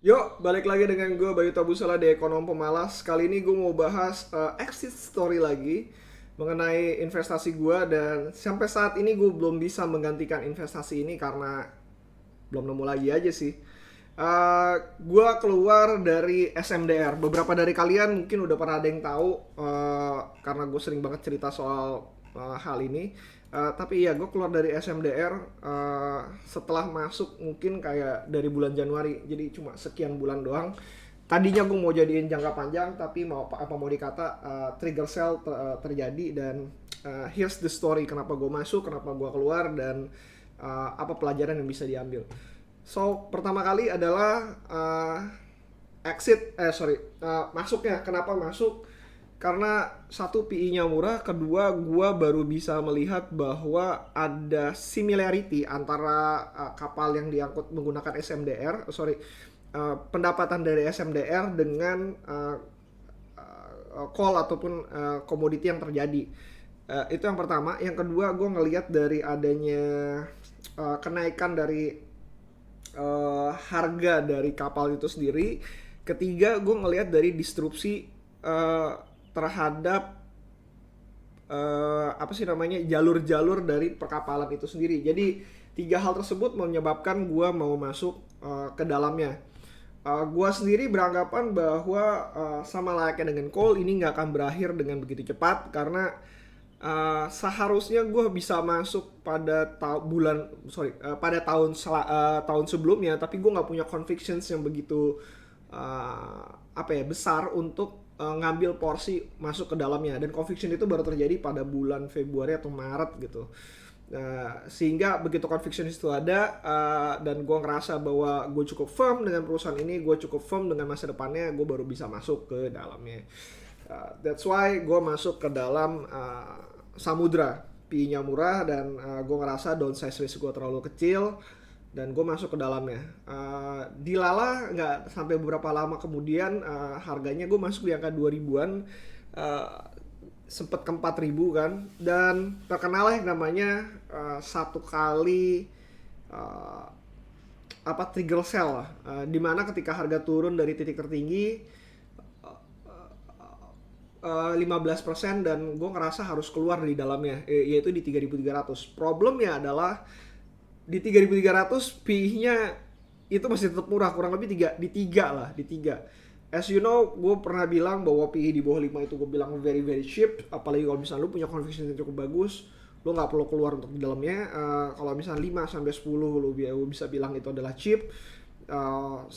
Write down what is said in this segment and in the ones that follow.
Yuk, balik lagi dengan gue Bayu Tabusala di Ekonom Pemalas. Kali ini gue mau bahas exit story lagi mengenai investasi gue, dan sampai saat ini gue belum bisa menggantikan investasi ini karena belum nemu lagi aja sih. Gue keluar dari SMDR. Beberapa dari kalian mungkin udah pernah ada yang tahu, karena gue sering banget cerita soal hal ini. Tapi ya gue keluar dari SMDR setelah masuk mungkin kayak dari bulan Januari. Jadi cuma sekian bulan doang. Tadinya gue mau jadiin jangka panjang, tapi apa mau dikata, trigger sale terjadi. Dan here's the story kenapa gue masuk, kenapa gue keluar, dan apa pelajaran yang bisa diambil. So pertama kali adalah masuknya. Kenapa masuk? Karena satu, PI-nya murah, kedua gua baru bisa melihat bahwa ada similarity antara kapal yang diangkut menggunakan pendapatan dari SMDR dengan call ataupun komoditi yang terjadi. Itu yang pertama. Yang kedua, gue ngelihat dari adanya kenaikan dari harga dari kapal itu sendiri. Ketiga, gue ngelihat dari disrupsi terhadap apa sih namanya, jalur-jalur dari perkapalan itu sendiri. Jadi tiga hal tersebut menyebabkan gue mau masuk ke dalamnya. Gue sendiri beranggapan bahwa sama layaknya dengan coal, ini nggak akan berakhir dengan begitu cepat, karena seharusnya gue bisa masuk pada tahun sebelumnya, tapi gue nggak punya convictions yang begitu besar untuk ngambil porsi masuk ke dalamnya. Dan conviction itu baru terjadi pada bulan Februari atau Maret gitu. Sehingga begitu conviction itu ada, dan gue ngerasa bahwa gue cukup firm dengan perusahaan ini, gue cukup firm dengan masa depannya, gue baru bisa masuk ke dalamnya. That's why gue masuk ke dalam Samudra. PI-nya murah, dan gue ngerasa downside risk gue terlalu kecil, dan gue masuk ke dalamnya. Dilala nggak sampai beberapa lama kemudian, harganya gue masuk di angka 2000-an, sempet ke 4000 kan. Dan terkenal yang namanya satu kali trigger sell lah, dimana ketika harga turun dari titik tertinggi 15%, dan gue ngerasa harus keluar di dalamnya, yaitu di 3300. Problemnya adalah di 3300 PI-nya itu masih tetap murah, kurang lebih di 3 lah, di 3. As you know, gue pernah bilang bahwa PI di bawah 5 itu gue bilang very very cheap, apalagi kalau misalnya lu punya conviction yang cukup bagus, lu nggak perlu keluar untuk di dalamnya. Kalau misalnya 5 sampai 10 lu bisa bilang itu adalah cheap. 10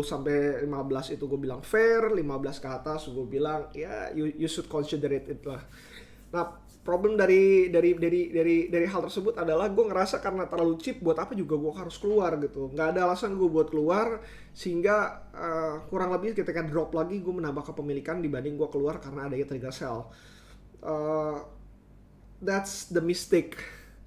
sampai 15 itu gue bilang fair, 15 ke atas gue bilang ya you should consider it lah. Nah, problem dari hal tersebut adalah gue ngerasa karena terlalu cheap, buat apa juga gue harus keluar gitu. Nggak ada alasan gue buat keluar, sehingga kurang lebih ketika drop lagi gue menambah kepemilikan dibanding gue keluar karena adanya trigger sell. That's the mistake.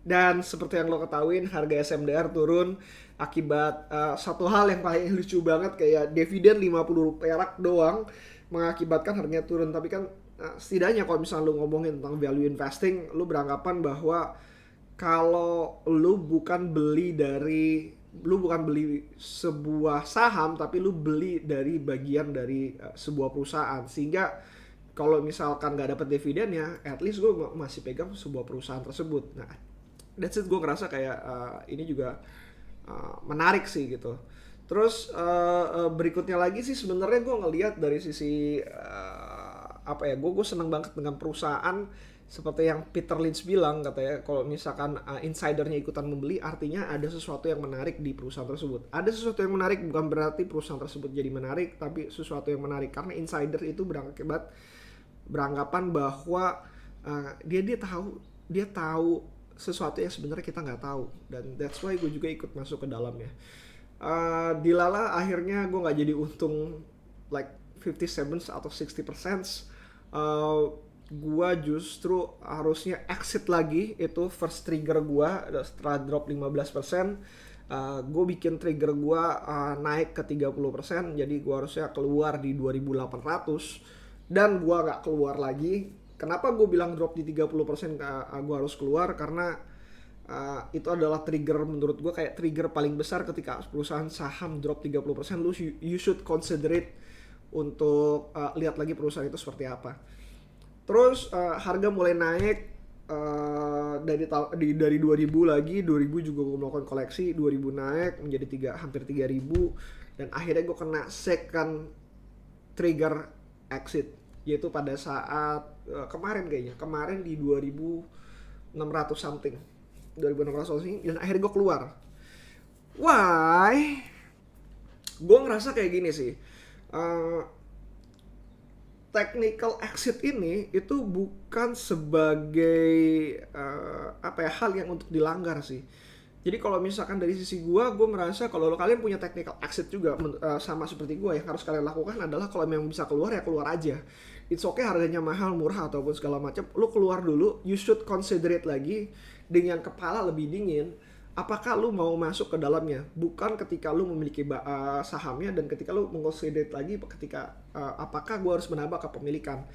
Dan seperti yang lo ketahuin, harga SMDR turun akibat satu hal yang paling lucu banget, kayak dividen 50 perak doang mengakibatkan harganya turun. Tapi kan setidaknya kalau misalnya lu ngomongin tentang value investing, lu beranggapan bahwa kalau lu bukan beli sebuah saham, tapi lu beli dari bagian dari sebuah perusahaan. Sehingga kalau misalkan nggak dapat dividennya, at least gue masih pegang sebuah perusahaan tersebut. Nah, that's it. Gue ngerasa kayak ini juga menarik sih gitu. Terus berikutnya lagi sih, sebenarnya gue ngelihat dari sisi gue seneng banget dengan perusahaan seperti yang Peter Lynch bilang, katanya kalau misalkan insidernya ikutan membeli, artinya ada sesuatu yang menarik di perusahaan tersebut. Ada sesuatu yang menarik bukan berarti perusahaan tersebut jadi menarik, tapi sesuatu yang menarik karena insider itu beranggapan bahwa dia tahu sesuatu yang sebenarnya kita nggak tahu. Dan that's why gue juga ikut masuk ke dalamnya. Dilala akhirnya gue nggak jadi untung like 57 atau 60%. Gue justru harusnya exit lagi, itu first trigger gue setelah drop 15%. Gue bikin trigger gue naik ke 30%, jadi gue harusnya keluar di 2800, dan gue gak keluar lagi. Kenapa gue bilang drop di 30%, gue harus keluar? Karena Itu adalah trigger menurut gue, kayak trigger paling besar ketika perusahaan saham drop 30%. You should consider it untuk lihat lagi perusahaan itu seperti apa. Terus harga mulai naik dari 2000 lagi, 2000 juga gue melakukan koleksi, 2000 naik menjadi hampir 3000, dan akhirnya gue kena second trigger exit, yaitu pada saat kemarin di 2600 something, 2600 something, dan akhirnya gue keluar. Why? Gue ngerasa kayak gini sih, technical exit ini itu bukan sebagai hal yang untuk dilanggar sih. Jadi kalau misalkan dari sisi gue merasa kalau kalian punya technical exit juga sama seperti gue, yang harus kalian lakukan adalah kalau memang bisa keluar ya keluar aja. It's okay harganya mahal, murah ataupun segala macam, lu keluar dulu. You should consider it lagi dengan kepala lebih dingin. Apakah lu mau masuk ke dalamnya? Bukan ketika lu memiliki sahamnya dan ketika lu mengconsider lagi ketika apakah gue harus menambah kepemilikan.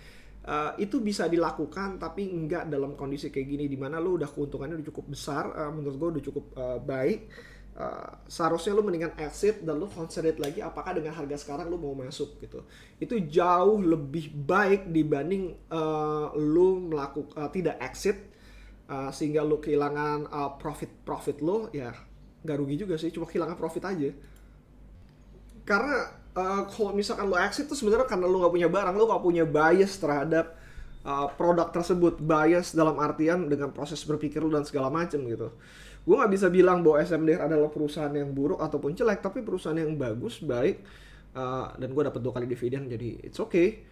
Itu bisa dilakukan tapi enggak dalam kondisi kayak gini dimana lu udah keuntungannya udah cukup besar, menurut gue udah cukup baik. Seharusnya lu mendingan exit dan lu consider lagi apakah dengan harga sekarang lu mau masuk gitu. Itu jauh lebih baik dibanding lu tidak exit sehingga lu kehilangan profit lu. Ya gak rugi juga sih, cuma kehilangan profit aja. Karena kalau misalkan lo exit tuh sebenarnya karena lo gak punya barang, lo gak punya bias terhadap produk tersebut. Bias dalam artian dengan proses berpikir lo dan segala macam gitu. Gue gak bisa bilang bahwa SMDR adalah perusahaan yang buruk ataupun jelek, tapi perusahaan yang bagus, baik, dan gue dapat 2 kali dividen, jadi it's okay.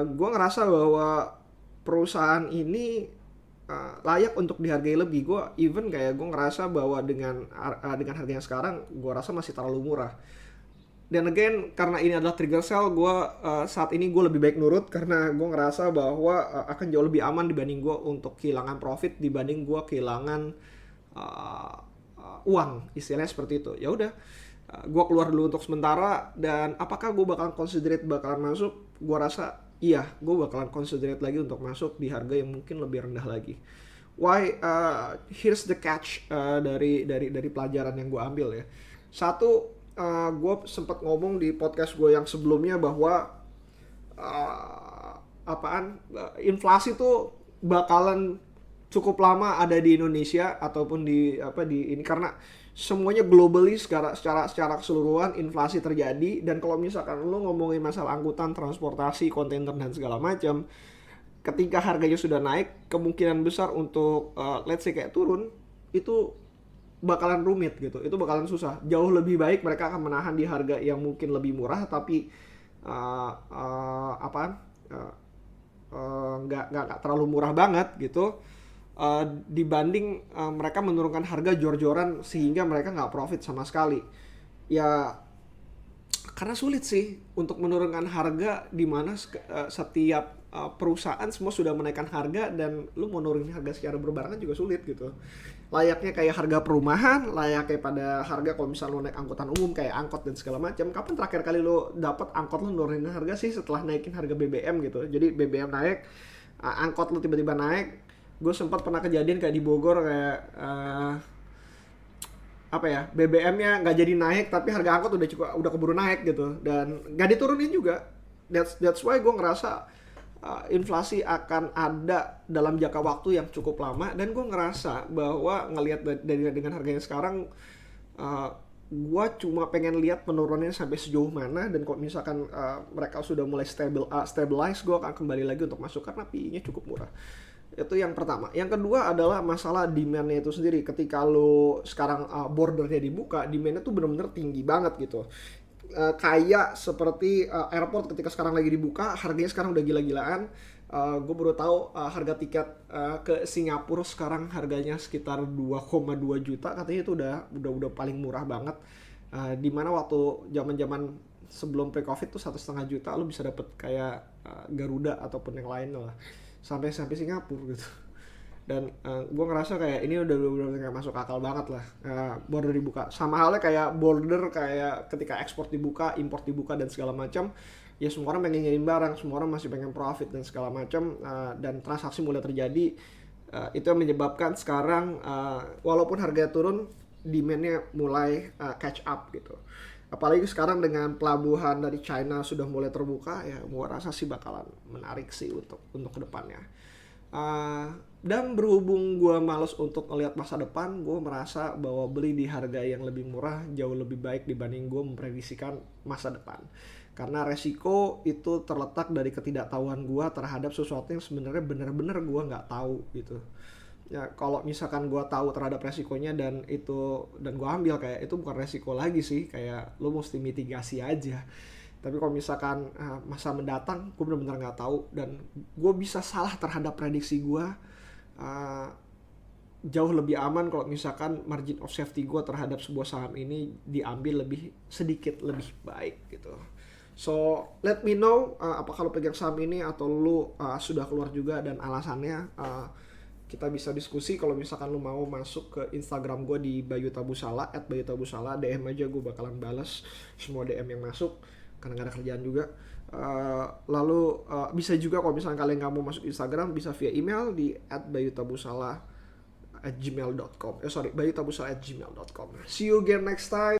Gue ngerasa bahwa perusahaan ini layak untuk dihargai lebih. Gue ngerasa bahwa dengan harga yang sekarang gue rasa masih terlalu murah. Dan again, karena ini adalah trigger sell, gue saat ini gue lebih baik nurut karena gue ngerasa bahwa akan jauh lebih aman dibanding gue untuk kehilangan profit, dibanding gue kehilangan uang, istilahnya seperti itu. Ya udah, gue keluar dulu untuk sementara. Dan apakah gue bakalan considerate bakalan masuk? Gue rasa iya, gue bakalan considerate lagi untuk masuk di harga yang mungkin lebih rendah lagi. Why? Here's the catch dari pelajaran yang gue ambil ya. Satu, gue sempat ngomong di podcast gue yang sebelumnya bahwa inflasi tuh bakalan cukup lama ada di Indonesia ataupun di ini, karena semuanya globally secara keseluruhan inflasi terjadi. Dan kalau misalkan lo ngomongin masalah angkutan, transportasi, kontainer dan segala macam, ketika harganya sudah naik, kemungkinan besar untuk let's say kayak turun itu bakalan rumit gitu, itu bakalan susah. Jauh lebih baik mereka akan menahan di harga yang mungkin lebih murah tapi nggak terlalu murah banget gitu, dibanding mereka menurunkan harga jor-joran sehingga mereka nggak profit sama sekali. Ya karena sulit sih untuk menurunkan harga di mana setiap perusahaan semua sudah menaikkan harga, dan lu mau nurunin harga secara berbarengan juga sulit gitu. Layaknya kayak harga perumahan, layaknya pada harga kalau misalnya lu naik angkutan umum kayak angkot dan segala macam. Kapan terakhir kali lu dapat angkot lu nurunin harga sih? Setelah naikin harga BBM gitu. Jadi BBM naik, angkot lu tiba-tiba naik. Gue sempat pernah kejadian kayak di Bogor, kayak BBM-nya nggak jadi naik tapi harga angkot udah keburu naik gitu, dan nggak diturunin juga. That's why gue ngerasa inflasi akan ada dalam jangka waktu yang cukup lama. Dan gue ngerasa bahwa ngelihat dengan harganya sekarang, gue cuma pengen lihat penurunannya sampai sejauh mana. Dan kalau misalkan mereka sudah mulai stabilize, gue akan kembali lagi untuk masuk karena PI-nya cukup murah. Itu yang pertama. Yang kedua adalah masalah demand-nya itu sendiri. Ketika lo sekarang bordernya dibuka, demand-nya tuh bener-bener tinggi banget gitu. Kayak seperti airport ketika sekarang lagi dibuka, harganya sekarang udah gila-gilaan. Gue baru tahu harga tiket ke Singapura sekarang harganya sekitar 2,2 juta. Katanya itu udah paling murah banget. Dimana waktu zaman sebelum pre-covid tuh 1,5 juta lo bisa dapet kayak Garuda ataupun yang lain lah, sampai Singapura gitu. Dan gue ngerasa kayak ini udah kayak masuk akal banget lah. Border dibuka, sama halnya kayak border kayak ketika ekspor dibuka, import dibuka dan segala macam. Ya semua orang pengen ngirim barang, semua orang masih pengen profit dan segala macam, dan transaksi mulai terjadi. Itu yang menyebabkan sekarang walaupun harganya turun, demand-nya mulai catch up gitu. Apalagi sekarang dengan pelabuhan dari China sudah mulai terbuka, ya gua rasa sih bakalan menarik sih untuk kedepannya. Dan berhubung gue males untuk ngelihat masa depan, gue merasa bahwa beli di harga yang lebih murah jauh lebih baik dibanding gue memprediksikan masa depan. Karena resiko itu terletak dari ketidaktahuan gue terhadap sesuatu yang sebenarnya benar-benar gue nggak tahu gitu. Ya kalau misalkan gue tahu terhadap resikonya dan gue ambil, kayak itu bukan resiko lagi sih, kayak lu mesti mitigasi aja. Tapi kalau misalkan masa mendatang gue benar-benar nggak tahu dan gue bisa salah terhadap prediksi gue, uh, jauh lebih aman kalau misalkan margin of safety gue terhadap sebuah saham ini diambil sedikit lebih baik gitu. So let me know apakah lo pegang saham ini atau lo sudah keluar juga, dan alasannya kita bisa diskusi. Kalau misalkan lo mau masuk ke Instagram gue di Bayu Tabusala @BayuTabusala, DM aja, gue bakalan balas semua DM yang masuk karena gak ada kerjaan juga. Lalu bisa juga kalau misalnya kalian nggak mau masuk Instagram, bisa via email di @bayutabusala@gmail.com. Bayutabusala@gmail.com. See you again next time.